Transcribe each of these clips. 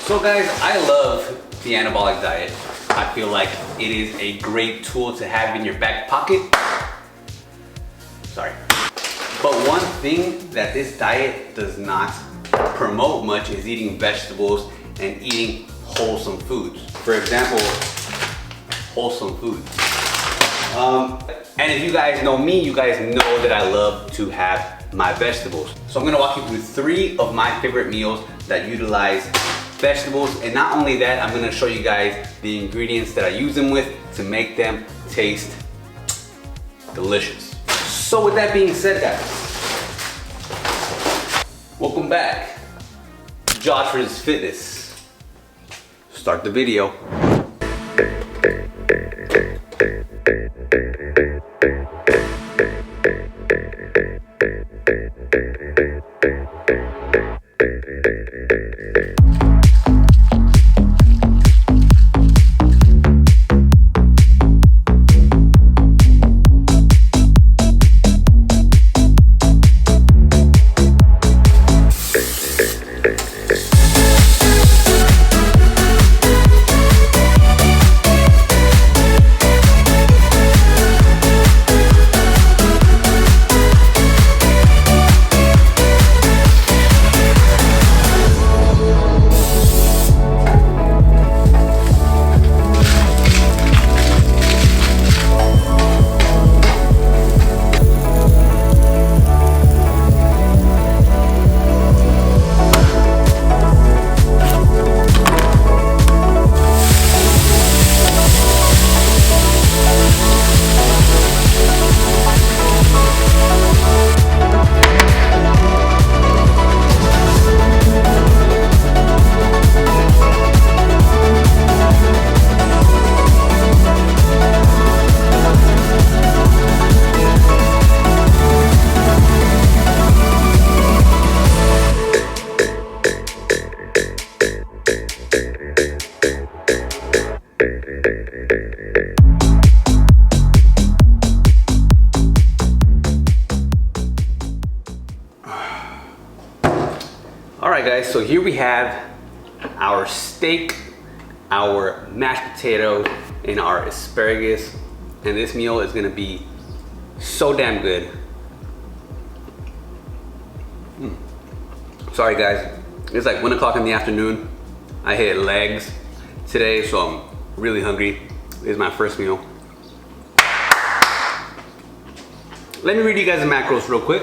So guys, I love the anabolic diet. I feel like it is a great tool to have in your back pocket. Sorry. But one thing that this diet does not promote much is eating vegetables and eating wholesome foods. For example, wholesome foods. And if you guys know me, you guys know that I love to have my vegetables. So I'm gonna walk you through 3 of my favorite meals that utilize vegetables. And not only that, I'm gonna show you guys the ingredients that I use them with to make them taste delicious. So with that being said, guys, welcome back to Joshua's Fitness. Start the video. Alright guys, so here we have our steak, our mashed potatoes, and our asparagus. And this meal is gonna be so damn good. Sorry guys, it's like 1 o'clock in the afternoon. I hit legs today, so I'm really hungry. This is my first meal. Let me read you guys the macros real quick.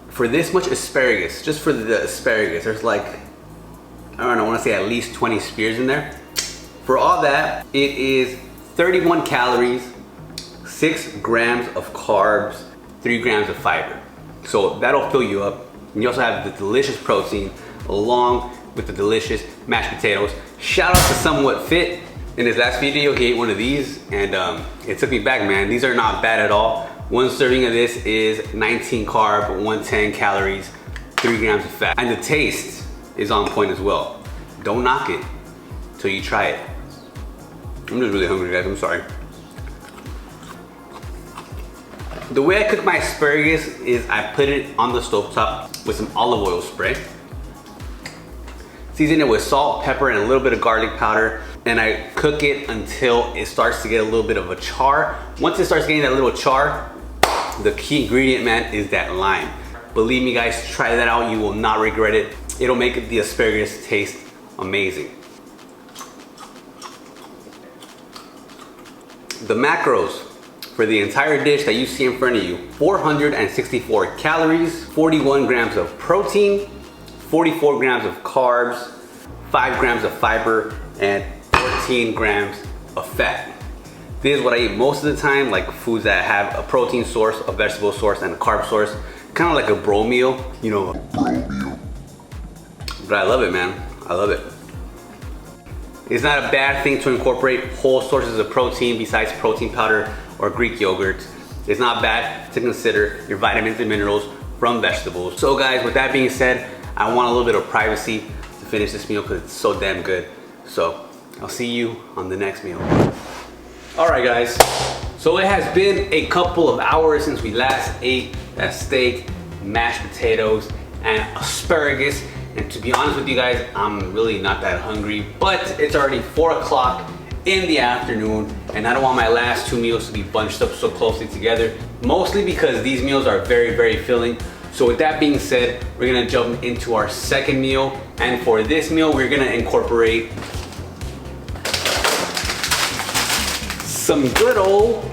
For this much asparagus, just for the asparagus, there's like, I don't know, I want to say at least 20 spears in there. For all that, it is 31 calories, 6 grams of carbs, 3 grams of fiber. So that'll fill you up. And you also have the delicious protein along with the delicious mashed potatoes. Shout out to Somewhat Fit. In his last video, he ate one of these and it took me back, man. These are not bad at all. 1 serving of this is 19 carb, 110 calories, 3 grams of fat. And the taste is on point as well. Don't knock it till you try it. I'm just really hungry, guys, I'm sorry. The way I cook my asparagus is I put it on the stovetop with some olive oil spray. Season it with salt, pepper, and a little bit of garlic powder. And I cook it until it starts to get a little bit of a char. Once it starts getting that little char, the key ingredient, man, is that lime. Believe me guys, try that out, you will not regret it. It'll make the asparagus taste amazing. The macros for the entire dish that you see in front of you: 464 calories, 41 grams of protein, 44 grams of carbs, 5 grams of fiber, and 14 grams of fat. This is what I eat most of the time, like foods that have a protein source, a vegetable source, and a carb source. Kind of like a bro meal, you know. But I love it, man. I love it. It's not a bad thing to incorporate whole sources of protein besides protein powder or Greek yogurt. It's not bad to consider your vitamins and minerals from vegetables. So guys, with that being said, I want a little bit of privacy to finish this meal because it's so damn good. So I'll see you on the next meal. All right guys, so it has been a couple of hours since we last ate that steak, mashed potatoes, and asparagus. And to be honest with you guys, I'm really not that hungry, but it's already 4 o'clock in the afternoon, and I don't want my last 2 meals to be bunched up so closely together, mostly because these meals are very, very filling. So with that being said, we're gonna jump into our second meal. And for this meal, we're gonna incorporate some good old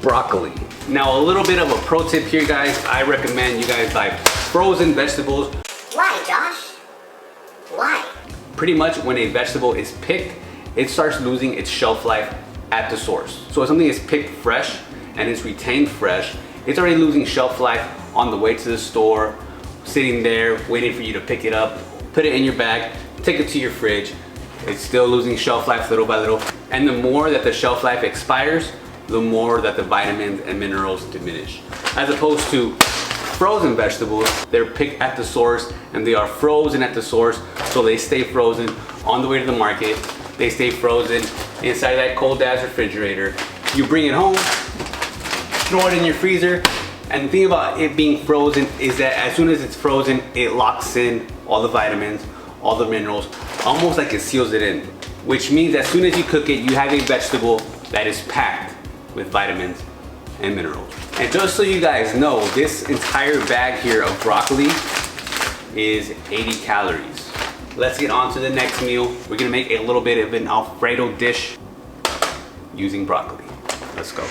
broccoli. Now, a little bit of a pro tip here, guys. I recommend you guys buy frozen vegetables. Why, Josh? Why? Pretty much when a vegetable is picked, it starts losing its shelf life at the source. So if something is picked fresh and it's retained fresh, it's already losing shelf life on the way to the store, sitting there waiting for you to pick it up, put it in your bag, take it to your fridge. It's still losing shelf life little by little. And the more that the shelf life expires, the more that the vitamins and minerals diminish. As opposed to frozen vegetables, they're picked at the source and they are frozen at the source, so they stay frozen on the way to the market. They stay frozen inside that cold ass refrigerator. You bring it home, throw it in your freezer, and the thing about it being frozen is that as soon as it's frozen, it locks in all the vitamins, all the minerals, almost like it seals it in. Which means as soon as you cook it, you have a vegetable that is packed with vitamins and minerals. And just so you guys know, this entire bag here of broccoli is 80 calories. Let's get on to the next meal. We're gonna make a little bit of an alfredo dish using broccoli. Let's go.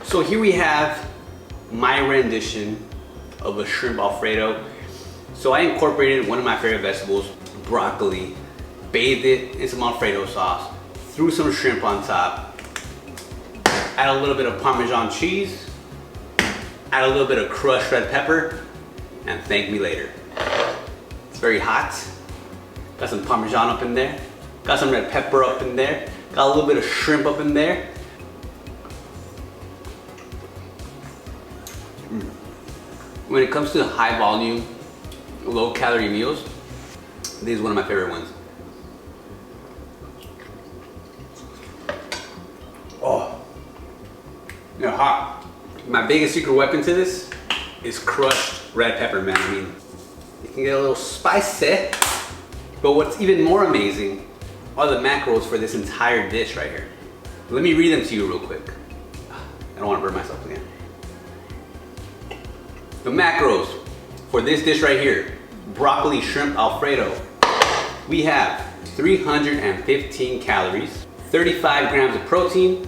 So here we have my rendition of a shrimp alfredo. So I incorporated one of my favorite vegetables, broccoli, bathed it in some alfredo sauce, threw some shrimp on top, add a little bit of Parmesan cheese, add a little bit of crushed red pepper, and thank me later. It's very hot. Got some Parmesan up in there, got some red pepper up in there, got a little bit of shrimp up in there. When it comes to high volume, low calorie meals, this is one of my favorite ones. Oh, they're hot. My biggest secret weapon to this is crushed red pepper, man. I mean, you can get a little spicy, but what's even more amazing are the macros for this entire dish right here. Let me read them to you real quick. I don't want to burn myself again. The macros for this dish right here, broccoli shrimp alfredo, we have 315 calories, 35 grams of protein,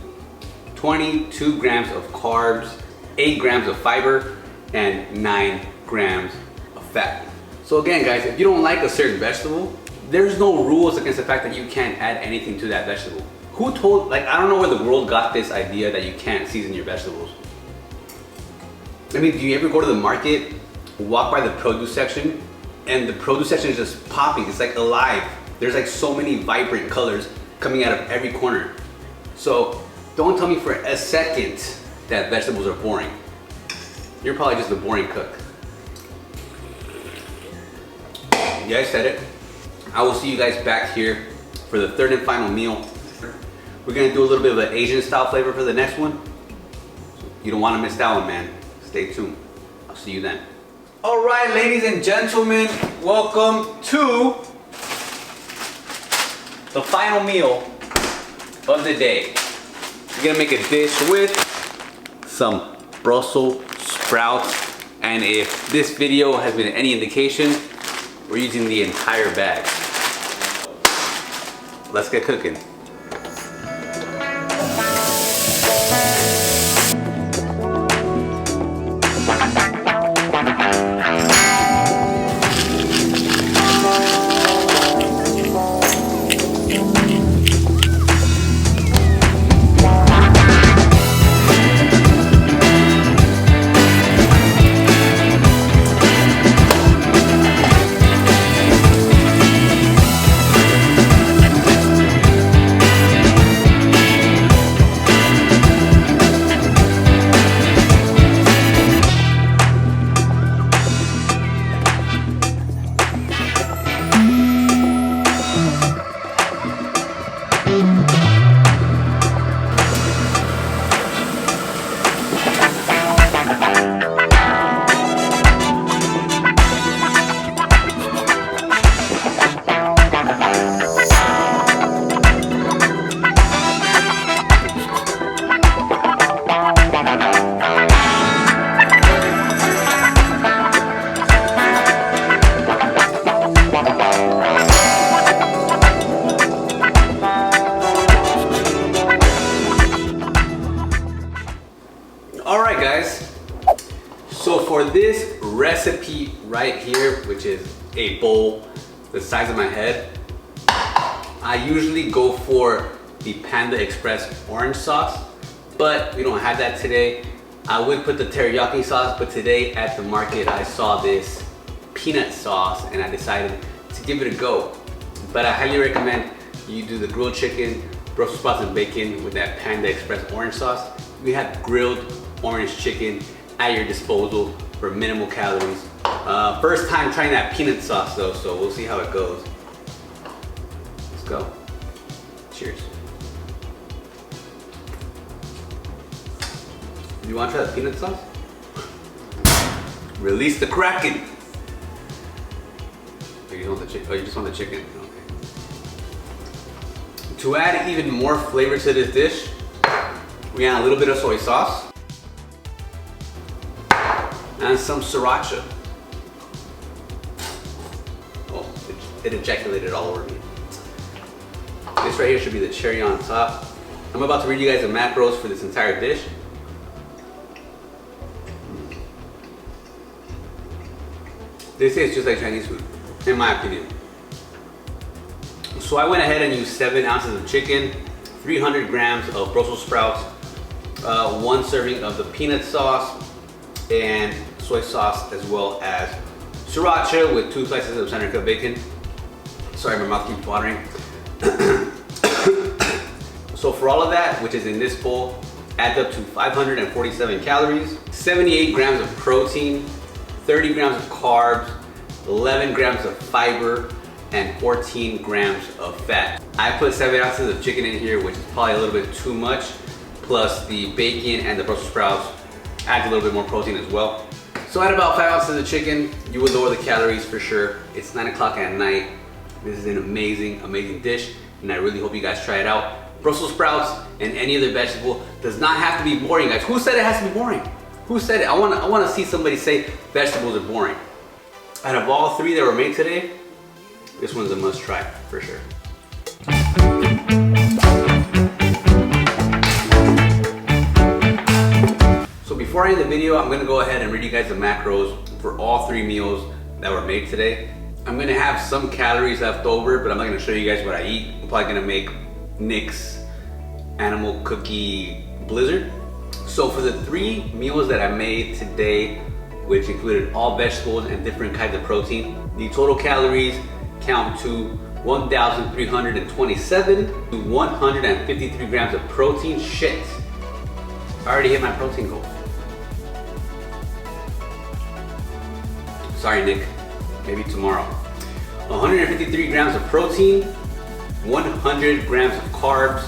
22 grams of carbs, 8 grams of fiber, and 9 grams of fat. So again, guys, if you don't like a certain vegetable, there's no rules against the fact that you can't add anything to that vegetable. Who told, like, I don't know where the world got this idea that you can't season your vegetables. I mean, do you ever go to the market, walk by the produce section, and the produce section is just popping, it's like alive. There's like so many vibrant colors coming out of every corner. So don't tell me for a second that vegetables are boring. You're probably just a boring cook. Yeah, I said it. I will see you guys back here for the third and final meal. We're gonna do a little bit of an Asian style flavor for the next one. You don't wanna miss that one, man. Stay tuned. I'll see you then. All right, ladies and gentlemen, welcome to the final meal of the day. We're gonna make a dish with some Brussels sprouts. And if this video has been any indication, We're using the entire bag. Let's get cooking. Alright guys, so for this recipe right here, which is a bowl the size of my head, I usually go for the Panda Express orange sauce, but we don't have that today. I would put the teriyaki sauce, but today at the market I saw this peanut sauce and I decided to give it a go. But I highly recommend you do the grilled chicken, Brussels sprouts and bacon with that Panda Express orange sauce. We have grilled orange chicken at your disposal for minimal calories. First time trying that peanut sauce though, so we'll see how it goes. Let's go. Cheers. You want to try the peanut sauce? Release the Kraken. Oh, you just want the chicken? Okay. To add even more flavor to this dish, we add a little bit of soy sauce and some sriracha. Oh, it ejaculated all over me. This right here should be the cherry on top. I'm about to read you guys the macros for this entire dish. This tastes just like Chinese food, in my opinion. So I went ahead and used 7 ounces of chicken, 300 grams of Brussels sprouts, 1 serving of the peanut sauce, and soy sauce, as well as sriracha with 2 slices of center cut bacon. Sorry, my mouth keeps watering. So for all of that, which is in this bowl, adds up to 547 calories, 78 grams of protein, 30 grams of carbs, 11 grams of fiber, and 14 grams of fat. I put 7 ounces of chicken in here, which is probably a little bit too much, plus the bacon and the Brussels sprouts adds a little bit more protein as well. So at about 5 ounces of chicken, you will lower the calories for sure. It's 9 o'clock at night. This is an amazing, amazing dish, and I really hope you guys try it out. Brussels sprouts and any other vegetable does not have to be boring, guys. Who said it has to be boring? Who said it? I want to see somebody say vegetables are boring. Out of all 3 that were made today, this one's a must try for sure. So before I end the video, I'm gonna go ahead and read you guys the macros for all 3 meals that were made today. I'm gonna have some calories left over, but I'm not gonna show you guys what I eat. I'm probably gonna make Nick's animal cookie blizzard. So for the 3 meals that I made today, which included all vegetables and different kinds of protein, the total calories count to 1,327 to 153 grams of protein. Shit, I already hit my protein goal. Sorry, Nick, maybe tomorrow. 153 grams of protein, 100 grams of carbs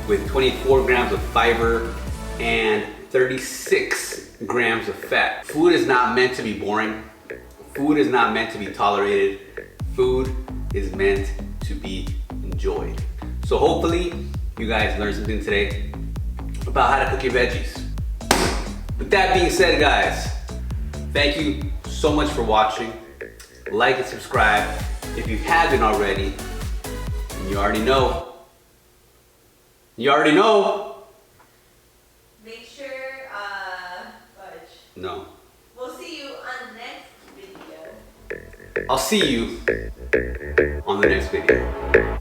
with 24 grams of fiber, and 36 grams of fat. Food is not meant to be boring. Food is not meant to be tolerated. Food is meant to be enjoyed. So hopefully you guys learned something today about how to cook your veggies. With that being said, guys, thank you so much for watching. like and subscribe if you haven't already. And you already know. You already know. Make sure, fudge. No. We'll see you on the next video. I'll see you on the next video.